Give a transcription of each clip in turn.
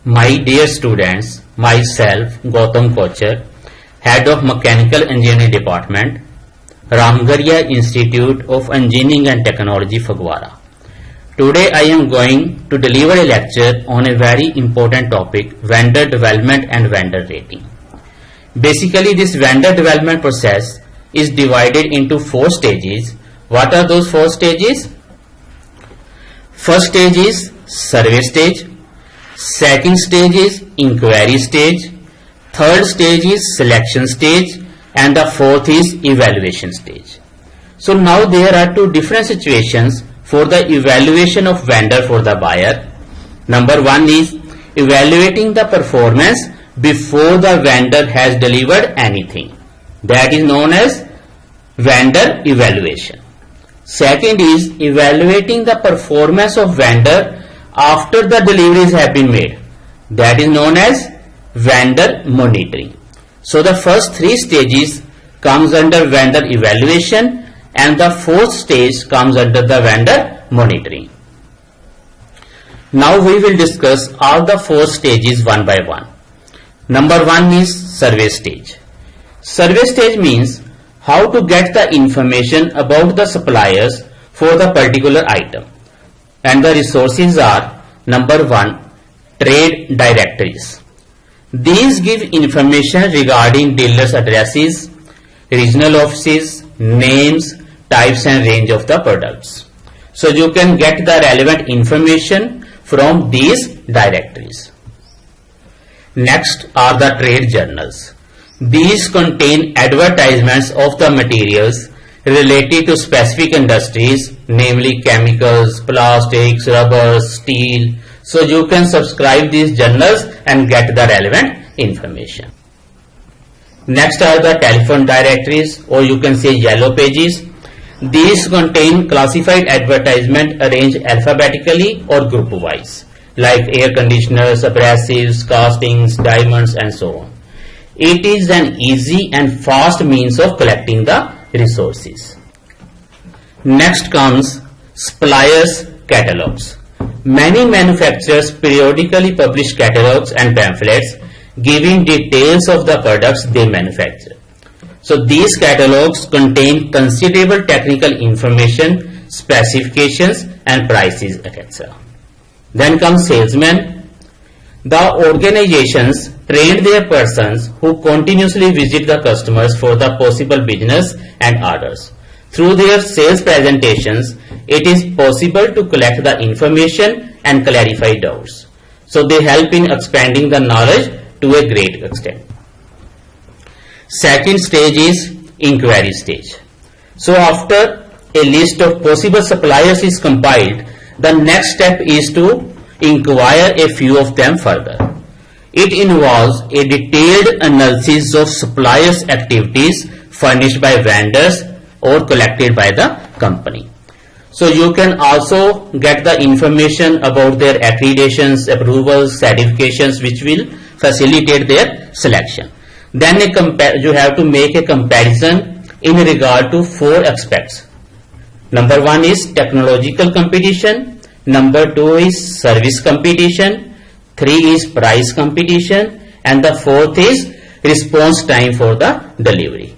My dear students, myself Gautam Kochar, Head of Mechanical Engineering Department, Ramgarhia Institute of Engineering and Technology, Phagwara. Today I am going to deliver a lecture on a very important topic, vendor development and vendor rating. Basically, this vendor development process is divided into 4 stages. What are those 4 stages? First stage is survey stage, second stage is inquiry stage, third stage is selection stage, and the fourth is evaluation stage. So now there are 2 different situations for the evaluation of vendor for the buyer. Number 1 is evaluating the performance before the vendor has delivered anything. That is known as vendor evaluation. Second is evaluating the performance of vendor after the deliveries have been made. That is known as vendor monitoring. So the first 3 stages comes under vendor evaluation and the 4th stage comes under the vendor monitoring. Now we will discuss all the 4 stages one by one. Number 1 is survey stage. Survey stage means how to get the information about the suppliers for the particular item. And the resources are: number 1, trade directories. These give information regarding dealers' addresses, regional offices, names, types and range of the products. So you can get the relevant information from these directories. Next are the trade journals. These contain advertisements of the materials related to specific industries, namely chemicals, plastics, rubber, steel. So you can subscribe these journals and get the relevant information. Next are the telephone directories, or you can say yellow pages. These contain classified advertisement arranged alphabetically or group wise, like air conditioners, abrasives, castings, diamonds and so on. It is an easy and fast means of collecting the resources. Next comes suppliers' catalogs. Many manufacturers periodically publish catalogs and pamphlets giving details of the products they manufacture. So these catalogs contain considerable technical information, specifications and prices, etc. Then comes salesmen. The organizations train their persons who continuously visit the customers for the possible business and orders. Through their sales presentations, it is possible to collect the information and clarify doubts. So they help in expanding the knowledge to a great extent. Second stage is inquiry stage. So after a list of possible suppliers is compiled, the next step is to inquire a few of them further. It involves a detailed analysis of suppliers' activities furnished by vendors or collected by the company. So you can also get the information about their accreditations, approvals, certifications, which will facilitate their selection. Then you have to make a comparison in regard to 4 aspects. Number 1 is technological competition. Number 2 is service competition, 3 is price competition, and the 4th is response time for the delivery.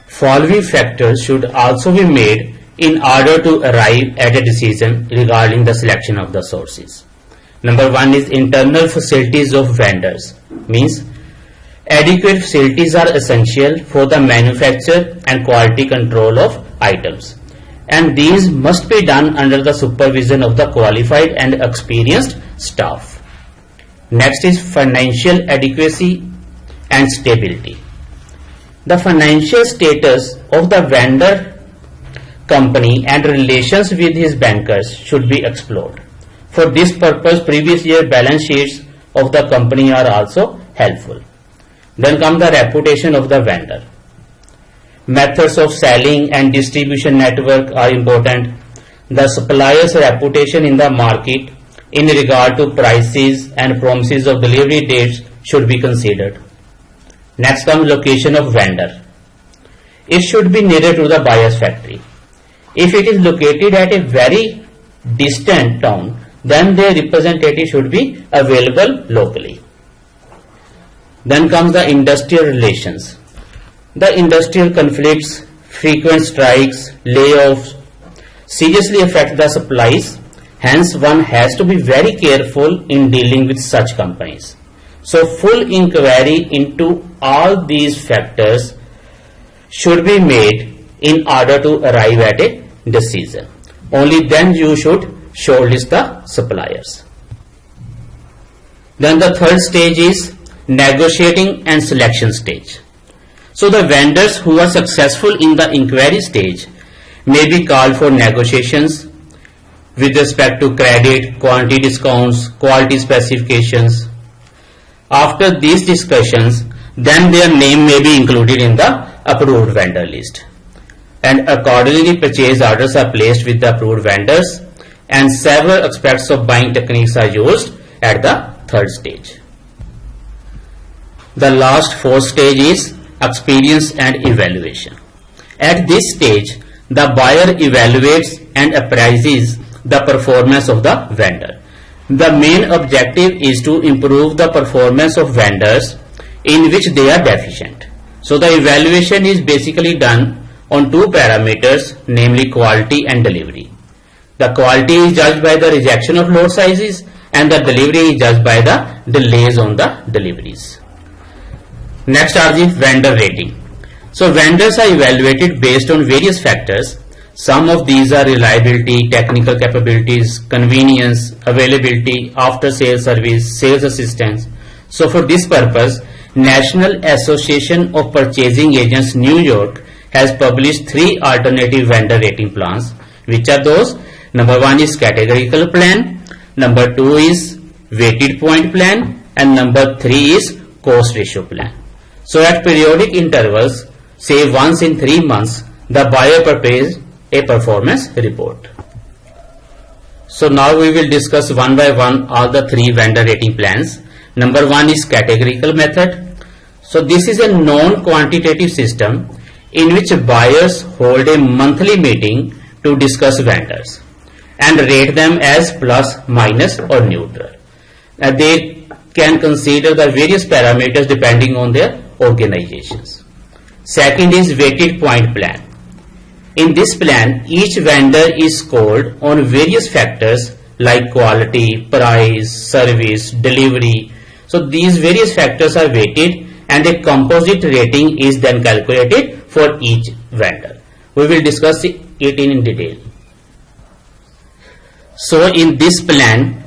Following factors should also be made in order to arrive at a decision regarding the selection of the sources. Number 1 is internal facilities of vendors, means adequate facilities are essential for the manufacture and quality control of items, and these must be done under the supervision of the qualified and experienced staff. Next is financial adequacy and stability. The financial status of the vendor company and relations with his bankers should be explored. For this purpose, previous year balance sheets of the company are also helpful. Then comes the reputation of the vendor. Methods of selling and distribution network are important. The supplier's reputation in the market in regard to prices and promises of delivery dates should be considered. Next comes location of vendor. It should be nearer to the buyer's factory. If it is located at a very distant town, then their representative should be available locally. Then comes the industrial relations. The industrial conflicts, frequent strikes, layoffs seriously affect the supplies. Hence, one has to be very careful in dealing with such companies. So, full inquiry into all these factors should be made in order to arrive at a decision. Only then you should shortlist the suppliers. Then the third stage is negotiating and selection stage. So the vendors who are successful in the inquiry stage may be called for negotiations with respect to credit, quantity discounts, quality specifications. After these discussions, then their name may be included in the approved vendor list. And accordingly, purchase orders are placed with the approved vendors, and several aspects of buying techniques are used at the third stage. The last fourth stage is experience and evaluation. At this stage, the buyer evaluates and appraises the performance of the vendor. The main objective is to improve the performance of vendors in which they are deficient. So the evaluation is basically done on two parameters, namely quality and delivery. The quality is judged by the rejection of load sizes, and the delivery is judged by the delays on the deliveries. Next are the vendor rating. So vendors are evaluated based on various factors. Some of these are reliability, technical capabilities, convenience, availability, after sales service, sales assistance. So for this purpose, National Association of Purchasing Agents New York has published 3 alternative vendor rating plans. Which are those? Number 1 is categorical plan, number 2 is weighted point plan, and number 3 is cost ratio plan. So at periodic intervals, say once in 3 months, the buyer prepares a performance report. So now we will discuss one by one all the 3 vendor rating plans. Number 1 is categorical method. So this is a non-quantitative system in which buyers hold a monthly meeting to discuss vendors and rate them as plus, minus or neutral. They can consider the various parameters depending on their organizations. Second is weighted point plan. In this plan, each vendor is scored on various factors like quality, price, service, delivery. So these various factors are weighted and a composite rating is then calculated for each vendor. We will discuss it in detail. So in this plan,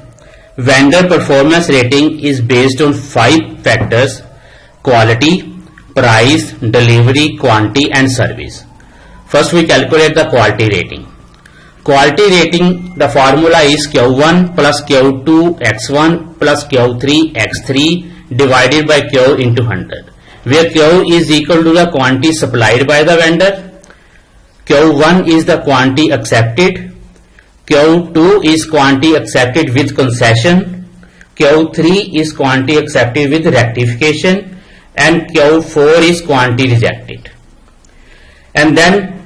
vendor performance rating is based on 5 factors: quality, price, delivery, quantity and service. First we calculate the quality rating. Quality rating, the formula is Q1 plus Q2 x1 plus Q3 x3 divided by Q into 100, where Q is equal to the quantity supplied by the vendor, Q1 is the quantity accepted, Q2 is quantity accepted with concession, Q3 is quantity accepted with rectification, and Q4 is quantity rejected. And then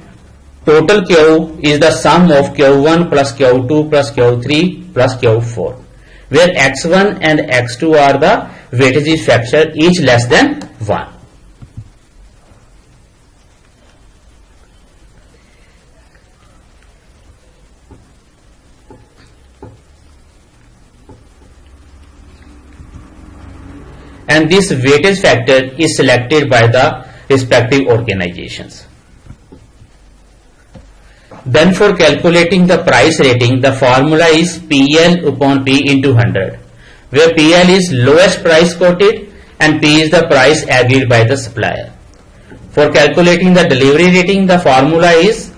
total Q is the sum of Q1 plus Q2 plus Q3 plus Q4, where X1 and X2 are the weightage factor, each less than 1. And this weightage factor is selected by the respective organizations. Then for calculating the price rating, the formula is PL upon P into 100, where PL is lowest price quoted and P is the price agreed by the supplier. For calculating the delivery rating, the formula is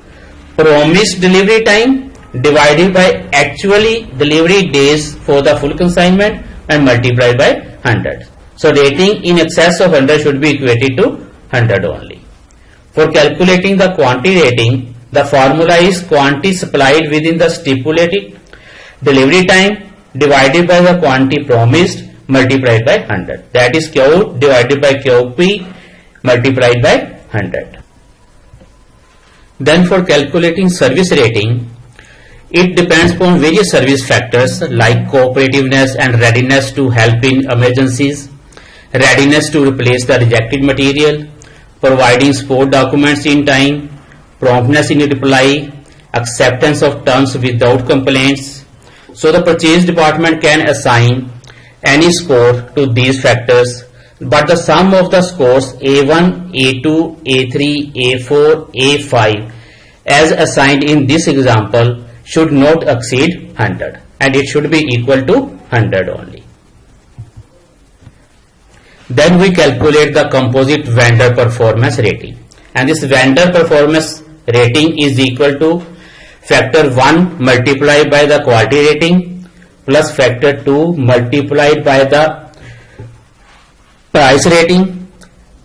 promised delivery time divided by actually delivery days for the full consignment and multiplied by 100. So rating in excess of 100 should be equated to 100 only. For calculating the quantity rating, the formula is quantity supplied within the stipulated delivery time divided by the quantity promised multiplied by 100. That is Q divided by QP multiplied by 100. Then for calculating service rating, It depends upon various service factors like cooperativeness and readiness to help in emergencies, readiness to replace the rejected material, providing support documents in time, promptness in reply, acceptance of terms without complaints. So the purchase department can assign any score to these factors, but the sum of the scores A1, A2, A3, A4, A5 as assigned in this example should not exceed 100, and it should be equal to 100 only. Then we calculate the composite vendor performance rating, and this vendor performance rating is equal to factor 1 multiplied by the quality rating plus factor 2 multiplied by the price rating,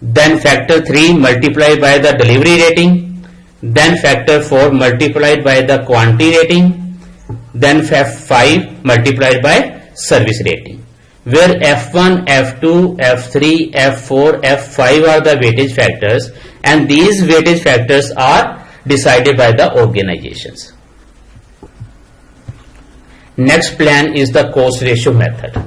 then factor 3 multiplied by the delivery rating, then factor 4 multiplied by the quantity rating, then 5 multiplied by service rating, where F1, F2, F3, F4, F5 are the weightage factors, and these weightage factors are decided by the organizations. Next plan is the cost ratio method.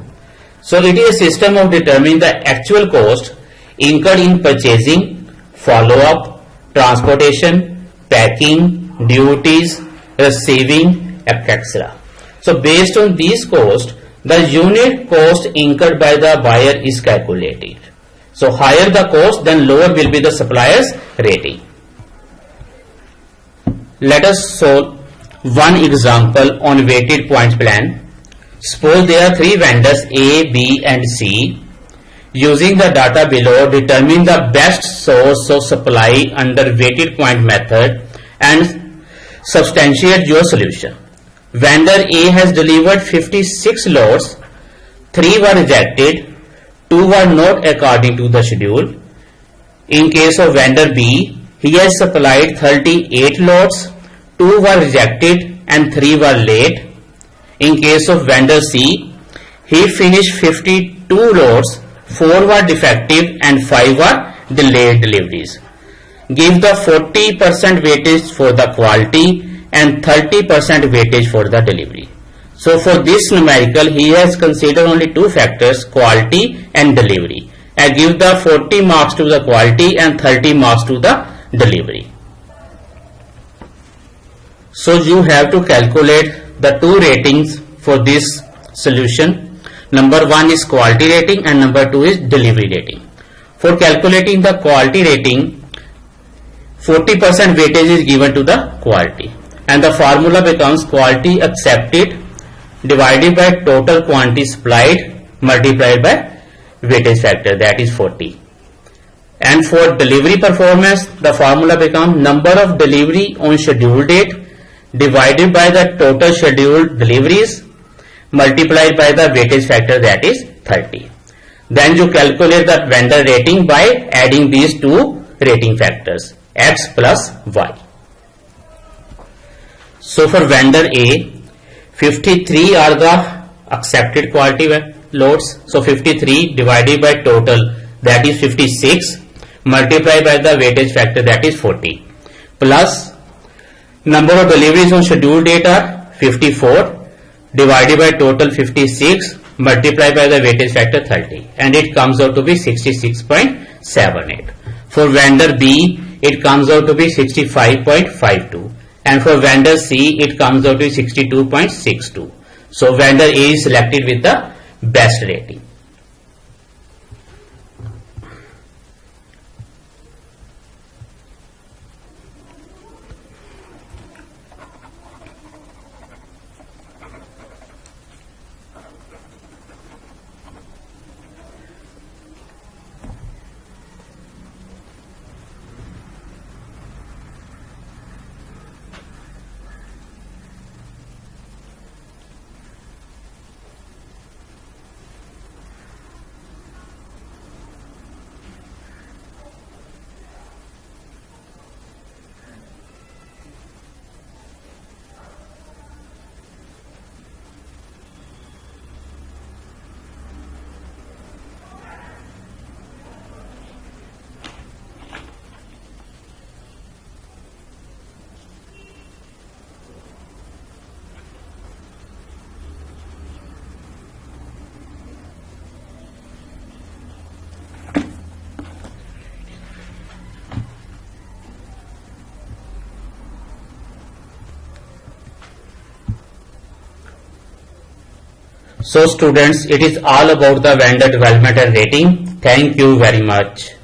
So it is a system of determining the actual cost incurred in purchasing, follow-up, transportation, packing, duties, receiving, etc. So based on these costs, the unit cost incurred by the buyer is calculated. So higher the cost, then lower will be the supplier's rating. Let us solve one example on weighted points plan. Suppose there are 3 vendors A, B and C. Using the data below, determine the best source of supply under weighted point method and substantiate your solution. Vendor A has delivered 56 loads, 3 were rejected, 2 were not according to the schedule. In case of vendor B, he has supplied 38 loads, 2 were rejected and 3 were late. In case of vendor C, he finished 52 loads, 4 were defective and 5 were delayed deliveries. Give the 40% weightage for the quality and 30% weightage for the delivery. So for this numerical, he has considered only 2 factors, quality and delivery, and give the 40 marks to the quality and 30 marks to the delivery. So you have to calculate the 2 ratings for this solution. Number 1 is quality rating and number 2 is delivery rating. For calculating the quality rating, 40% weightage is given to the quality, and the formula becomes quality accepted divided by total quantity supplied multiplied by weightage factor, that is 40. And for delivery performance, the formula becomes number of delivery on scheduled date divided by the total scheduled deliveries multiplied by the weightage factor, that is 30. Then you calculate the vendor rating by adding these 2 rating factors, X plus Y. So for vendor A, 53 are the accepted quality loads. So 53 divided by total, that is 56, multiplied by the weightage factor, that is 40, plus number of deliveries on scheduled date are 54 divided by total 56 multiplied by the weightage factor 30, and it comes out to be 66.78. For vendor B, it comes out to be 65.52, and for vendor C, it comes out to be 62.62. So vendor A is selected with the best rating. So students, it is all about the vendor development and rating. Thank you very much.